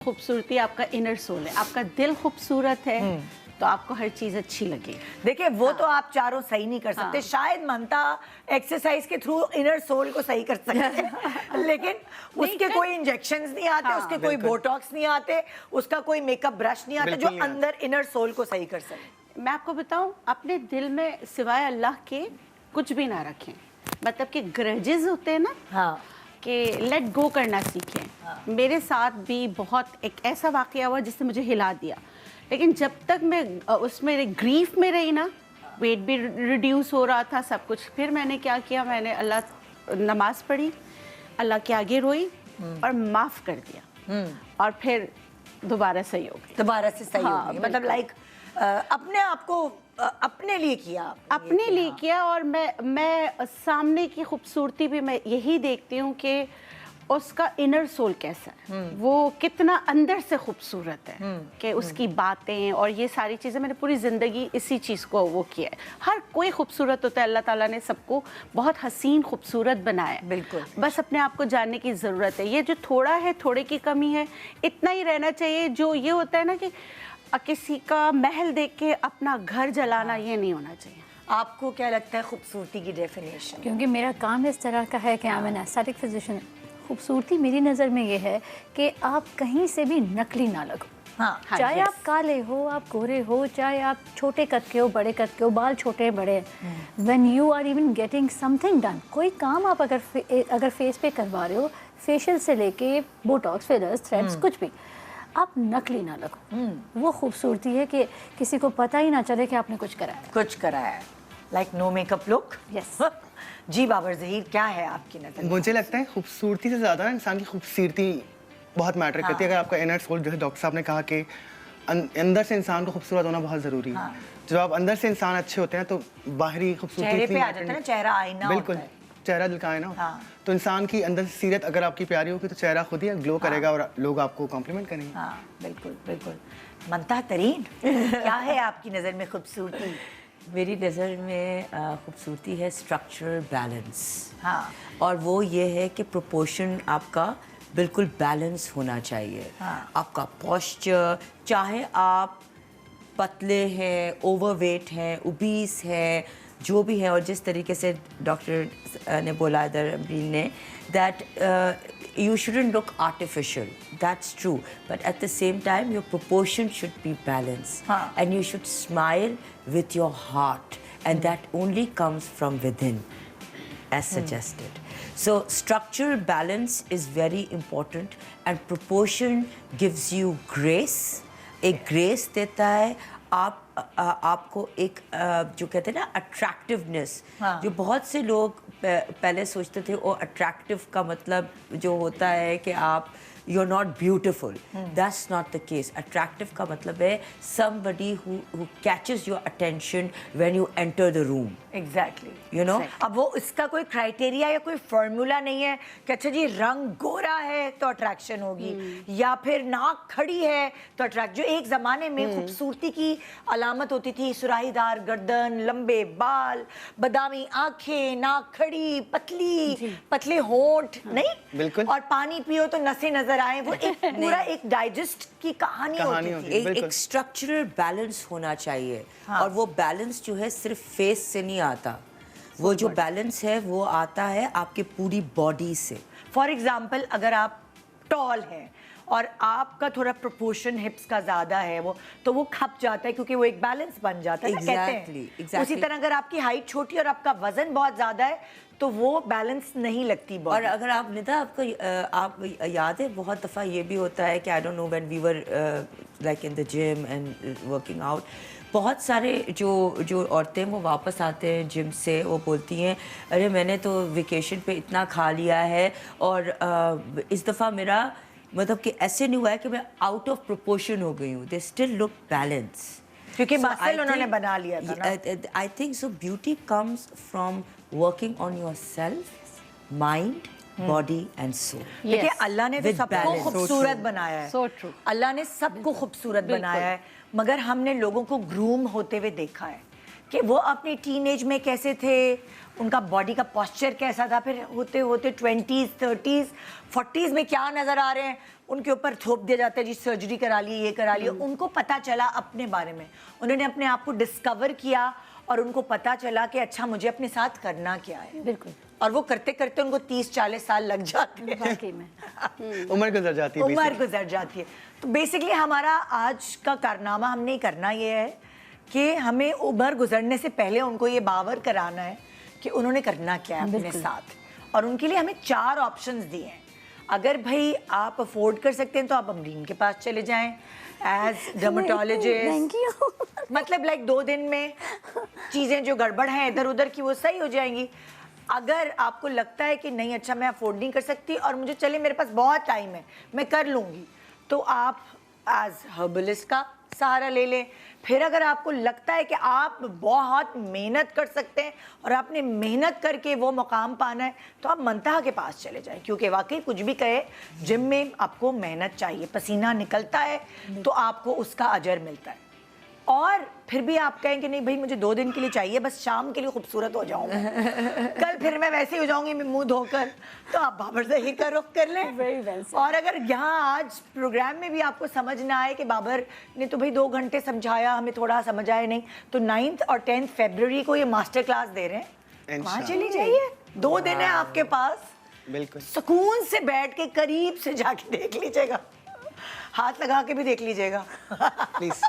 खूबसूरती आपका inner soul है, आपका दिल खूबसूरत है तो आपको हर चीज अच्छी लगे। देखिए वो तो आप चारों सही नहीं कर सकते, शायद मनता एक्सरसाइज के थ्रू इनर सोल को सही कर सकते हैं लेकिन उसके कोई इंजेक्शंस नहीं आते, उसके कोई बोटॉक्स नहीं आते, उसका कोई मेकअप ब्रश नहीं आता जो अंदर इनर सोल को सही कर सके। मैं आपको बताऊं, अपने दिल में सिवाय अल्लाह के कुछ भी ना रखें। मतलब कि ग्रजेस होते हैं ना, कि लेट गो करना सीखें। मेरे साथ भी बहुत एक ऐसा वाकया हुआ जिसने मुझे हिला दिया, लेकिन जब तक मैं उसमें ग्रीफ में रही ना, वेट भी रिड्यूस हो रहा था सब कुछ। फिर मैंने क्या किया, मैंने अल्लाह नमाज पढ़ी, अल्लाह के आगे रोई और माफ़ कर दिया और फिर दोबारा सही हो गई, दोबारा से सही हो गई। मतलब लाइक अपने आप को अपने लिए किया, अपने लिए किया। और मैं सामने की खूबसूरती भी मैं यही देखती हूँ कि उसका इनर सोल कैसा है, वो कितना अंदर से खूबसूरत है, कि उसकी बातें और ये सारी चीज़ें। मैंने पूरी ज़िंदगी इसी चीज़ को वो किया है। हर कोई खूबसूरत होता है, अल्लाह ताला ने सबको बहुत हसीन खूबसूरत बनाया है। बिल्कुल, बस अपने आप को जानने की ज़रूरत है। ये जो थोड़ा है, थोड़े की कमी है, इतना ही रहना चाहिए। जो ये होता है ना कि किसी का महल देख के अपना घर जलाना, ये नहीं होना चाहिए। आपको क्या लगता है खूबसूरती की डेफिनेशन? क्योंकि मेरा काम इस तरह का है कि I am an aesthetic physician. खूबसूरती मेरी नज़र में ये है कि आप कहीं से भी नकली ना लगो। चाहे आप काले हो, आप गोरे हो, चाहे आप छोटे कद के हो, बड़े कद के हो, बाल छोटे बड़े, when you are even getting something done, कोई काम आप अगर फेस पे करवा रहे हो, फेशियल से लेके बोटॉक्स, फिलर्स, थ्रेड्स, कुछ भी, आप नकली ना लगो। वो खूबसूरती है कि किसी को पता ही ना चले कि आपने कुछ कराया है। Like no makeup look. Yes जी बाबर ज़हीर, क्या है आपकी नज़र? मुझे लगता है खूबसूरती से ज़्यादा ना इंसान की खूबसूरती बहुत मैटर करती है। अगर आपका इनर सोल, जो है डॉक्टर साहब ने कहा कि अंदर से इंसान को खूबसूरत होना बहुत ज़रूरी है। जब आप अंदर से इंसान अच्छे होते हैं तो बाहरी खूबसूरती चेहरे पे आ जाता है ना, चेहरा आईना बिल्कुल होता है। चेहरा दिल का आईना होता है। तो इंसान की अंदर से सीरत अगर आपकी प्यारी होगी तो चेहरा खुद ही ग्लो करेगा और लोग आपको कॉम्प्लीमेंट करेंगे। बिल्कुल बिल्कुल। मनता तरीन, क्या है आपकी नज़र में खूबसूरती? मेरी नज़र में खूबसूरती है स्ट्रक्चरल बैलेंस। और वो ये है कि प्रोपोर्शन आपका बिल्कुल बैलेंस होना चाहिए। आपका पोस्चर, चाहे आप पतले हैं, ओवरवेट हैं, ओबीस हैं, जो भी है, और जिस तरीके से डॉक्टर ने बोला इधर अमीन ने, that you shouldn't look artificial, that's true, but at the same time your proportion should be balanced, and you should smile with your heart, and that only comes from within, as suggested. So structural balance is very important, and proportion gives you grace. एक grace देता है आपको एक जो कहते हैं ना attractiveness, जो बहुत से लोग पहले सोचते थे वो अट्रैक्टिव का मतलब जो होता है कि आप you're not beautiful. That's not the case. Attractive का मतलब है somebody who catches your attention when you enter the room. Exactly. You know? अब वो इसका कोई क्राइटेरिया या कोई फॉर्मूला नहीं है कि अच्छा जी रंग गोरा है तो अट्रैक्शन होगी, या फिर नाक खड़ी है तो अट्रैक्ट। जो एक ज़माने में खूबसूरती की अलामत होती थी, सुराहीदार गर्दन, लंबे बाल, बादामी आंखें, नाक खड़ी, पतले होंठ, नहीं बिल्कुल, और पानी पियो तो नसें नजर आए। वो एक पूरा एक डाइजेस्ट की कहानी होती थी। एक स्ट्रक्चरल बैलेंस होना चाहिए। और वो बैलेंस जो है सिर्फ फेस से नहीं आता, वो जो बैलेंस है वो आता है आपके पूरी बॉडी से। फॉर एग्जाम्पल अगर आप टॉल हैं और आपका थोड़ा प्रोपोर्शन हिप्स का ज़्यादा है, वो तो वो खप जाता है क्योंकि वो एक बैलेंस बन जाता है। Exactly. उसी तरह अगर आपकी हाइट छोटी और आपका वजन बहुत ज़्यादा है तो वो बैलेंस नहीं लगती बॉडी। और अगर आप निदा आपको आप याद है बहुत दफ़ा ये भी होता है कि I don't know when we were like in the gym and working out, बहुत सारे जो औरतें वो वापस आते हैं जिम से, वो बोलती हैं अरे मैंने तो वेकेशन पे इतना खा लिया है और इस दफ़ा मेरा मतलब कि ऐसे नहीं हुआ है कि मैं आउट ऑफ प्रोपोर्शन हो गई हूँ। दे स्टिल लुक बैलेंस क्योंकि मसल उन्होंने बना लिया था ना। I think so beauty comes from working on your self, mind, body and soul. देखिए अल्लाह ने तो सबको खूबसूरत बनाया है, अल्लाह ने सबको खूबसूरत बनाया है, मगर हमने लोगों को ग्रूम होते हुए देखा है। कि वो अपने टीनेज में कैसे थे, उनका बॉडी का पॉस्चर कैसा था, फिर होते होते 20s 30s 40s में क्या नज़र आ रहे हैं, उनके ऊपर थोप दिया जाता है जी सर्जरी करा लिए, ये करा लिए। उनको पता चला अपने बारे में, उन्होंने अपने आप को डिस्कवर किया और उनको पता चला कि अच्छा मुझे अपने साथ करना क्या है। बिल्कुल। और वो करते करते उनको 30-40 साल लग जाते हैं। वाकई में उम्र गुजर जाती है, उम्र गुजर जाती है। तो बेसिकली हमारा आज का कारनामा हमने करना ये है कि हमें उम्र गुजरने से पहले उनको ये बावर कराना है कि उन्होंने करना क्या है अपने साथ। और उनके लिए हमें 4 ऑप्शंस दिए हैं। अगर भाई आप अफोर्ड कर सकते हैं तो आप अमरीन के पास चले जाएं एज डर्मेटोलॉजिस्ट। मतलब लाइक 2 दिन में चीज़ें जो गड़बड़ हैं इधर उधर की वो सही हो जाएंगी। अगर आपको लगता है कि नहीं अच्छा मैं अफोर्ड नहीं कर सकती और मुझे चले मेरे पास बहुत टाइम है मैं कर लूँगी, तो आप एज हर्बलिस्ट का सहारा ले लें। फिर अगर आपको लगता है कि आप बहुत मेहनत कर सकते हैं और आपने मेहनत करके वो मुकाम पाना है तो आप मंतहा के पास चले जाएं, क्योंकि वाकई कुछ भी कहे जिम में आपको मेहनत चाहिए, पसीना निकलता है तो आपको उसका अजर मिलता है। और फिर भी आप कहें कि नहीं भाई मुझे 2 दिन के लिए चाहिए, बस शाम के लिए खूबसूरत हो जाऊँ कल फिर मैं वैसे ही हो जाऊंगी मैं मुंह धोकर, तो आप बाबर ज़हीर का रुख कर लें। और अगर यहाँ आज प्रोग्राम में भी आपको समझ ना आए कि बाबर ने तो भाई 2 घंटे समझाया हमें थोड़ा समझ आया नहीं, तो 9th और 10th फरवरी को ये मास्टर क्लास दे रहे हैं, वहाँ चली जाइए। 2 दिन है आपके पास, बिल्कुल सुकून से बैठ के करीब से जाके देख लीजिएगा, हाथ लगा के भी देख लीजिएगा प्लीज।